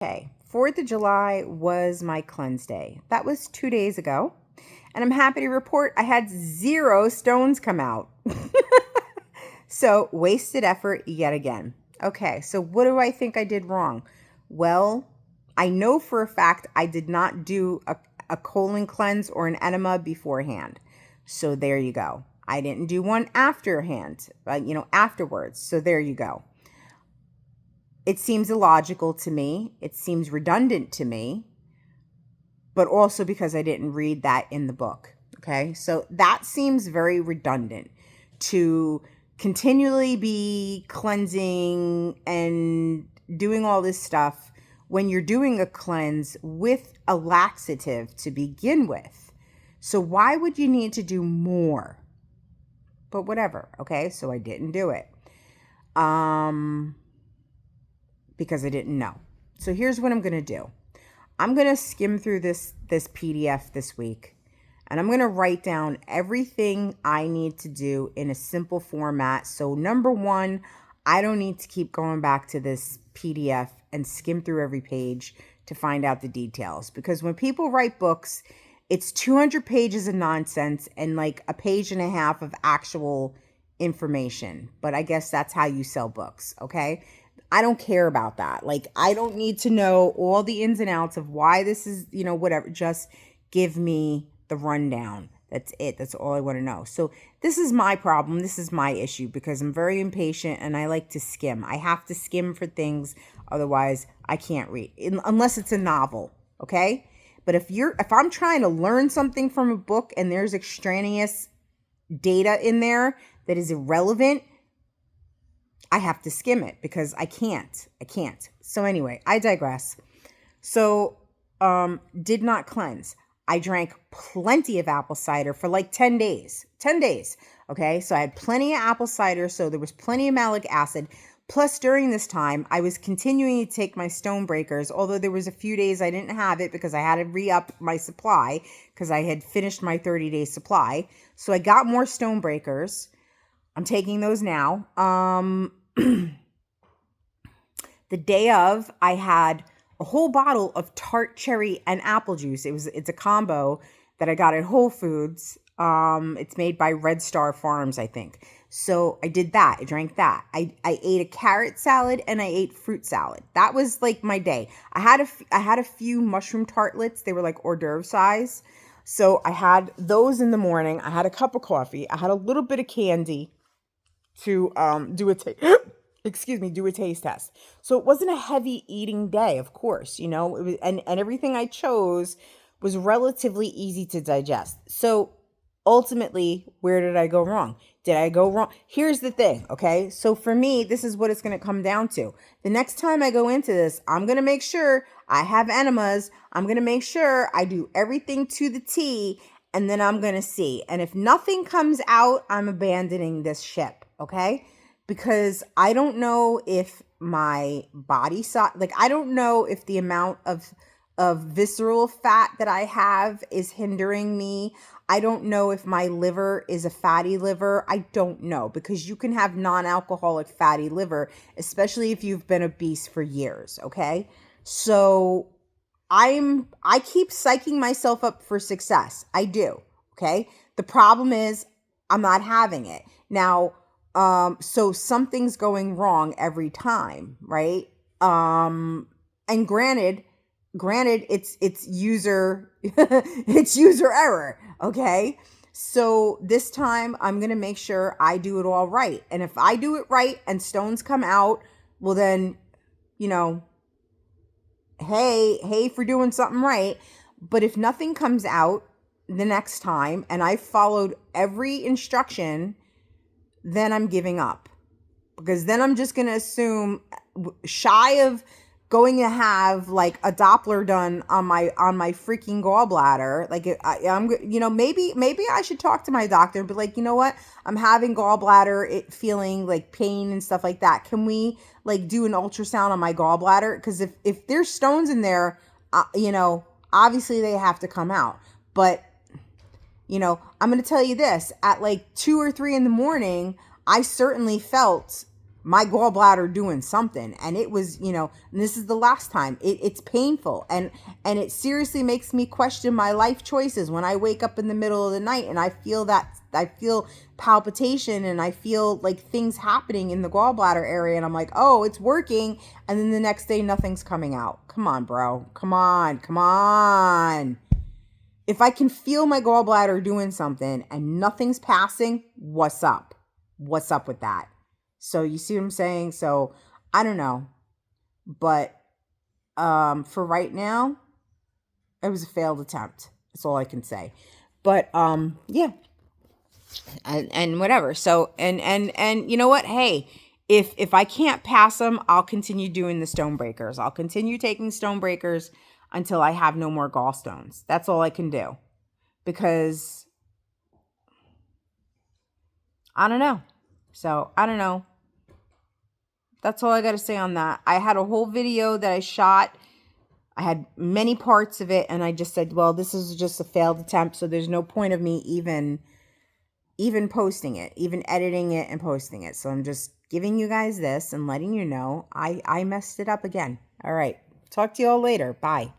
Okay, 4th of July was my cleanse day. That was 2 days ago. And I'm happy to report I had 0 stones come out. So, wasted effort yet again. Okay, so what do I think I did wrong? Well, I know for a fact I did not do a colon cleanse or an enema beforehand. So, there you go. I didn't do one afterwards. So, there you go. It seems illogical to me. It seems redundant to me, but also because I didn't read that in the book. Okay. So that seems very redundant to continually be cleansing and doing all this stuff when you're doing a cleanse with a laxative to begin with. So why would you need to do more? But whatever. Okay. So I didn't do it. Because I didn't know. So here's what I'm going to do. I'm going to skim through this PDF this week, and I'm going to write down everything I need to do in a simple format. So number one, I don't need to keep going back to this PDF and skim through every page to find out the details. Because when people write books, it's 200 pages of nonsense and like a page and a half of actual information. But I guess that's how you sell books, okay? I don't care about that. Like, I don't need to know all the ins and outs of why this is, whatever. Just give me the rundown. That's it. That's all I want to know. So this is my problem. This is my issue because I'm very impatient and I like to skim. I have to skim for things. Otherwise, I can't read unless it's a novel. Okay. But if I'm trying to learn something from a book and there's extraneous data in there that is irrelevant, I have to skim it because I can't. So anyway, I digress. So, did not cleanse. I drank plenty of apple cider for like 10 days. 10 days. Okay. So I had plenty of apple cider. So there was plenty of malic acid. Plus during this time, I was continuing to take my stone breakers, although there was a few days I didn't have it because I had to re-up my supply because I had finished my 30-day supply. So I got more stone breakers. I'm taking those now. The day of, I had a whole bottle of tart cherry and apple juice. It's a combo that I got at Whole Foods. It's made by Red Star Farms, I think. So I did that. I drank that. I ate a carrot salad and I ate fruit salad. That was like my day. I had a few mushroom tartlets. They were like hors d'oeuvre size. So I had those in the morning. I had a cup of coffee. I had a little bit of candy to do a taste test. So it wasn't a heavy eating day, of course, it was, and everything I chose was relatively easy to digest. So ultimately, where did I go wrong? Did I go wrong? Here's the thing, okay? So for me, this is what it's going to come down to. The next time I go into this, I'm going to make sure I have enemas. I'm going to make sure I do everything to the T, and then I'm going to see. And if nothing comes out, I'm abandoning this ship, okay? Because I don't know if my body size, like I don't know if the amount of visceral fat that I have is hindering me. I don't know if my liver is a fatty liver. I don't know, because you can have non-alcoholic fatty liver, especially if you've been obese for years, okay? So I keep psyching myself up for success. I do, okay? The problem is I'm not having it. Now, so something's going wrong every time, right? And granted, it's user, it's user error. Okay. So this time I'm going to make sure I do it all right. And if I do it right and stones come out, well then, hey for doing something right. But if nothing comes out the next time and I followed every instruction, then I'm giving up, because then I'm just going to assume, shy of going to have like a Doppler done on my freaking gallbladder. Like I'm, maybe I should talk to my doctor and be like, you know what? I'm having gallbladder feeling like pain and stuff like that. Can we like do an ultrasound on my gallbladder? Because if there's stones in there, obviously they have to come out. But I'm going to tell you this, at like 2 or 3 in the morning, I certainly felt my gallbladder doing something, and it was, you know, and this is the last time. It's painful, and it seriously makes me question my life choices when I wake up in the middle of the night and I feel palpitation, and I feel like things happening in the gallbladder area, and I'm like, oh, it's working, and then the next day nothing's coming out. Come on, bro. Come on. If I can feel my gallbladder doing something and nothing's passing, what's up? What's up with that? So you see what I'm saying? So I don't know. But for right now, it was a failed attempt. That's all I can say. But yeah. And whatever. So and you know what? Hey, if I can't pass them, I'll continue doing the stone breakers. I'll continue taking stone breakers until I have no more gallstones. That's all I can do. Because I don't know. So I don't know. That's all I got to say on that. I had a whole video that I shot. I had many parts of it, and I just said, well, this is just a failed attempt, so there's no point of me even posting it, even editing it and posting it. So I'm just giving you guys this and letting you know I messed it up again. All right. Talk to you all later. Bye.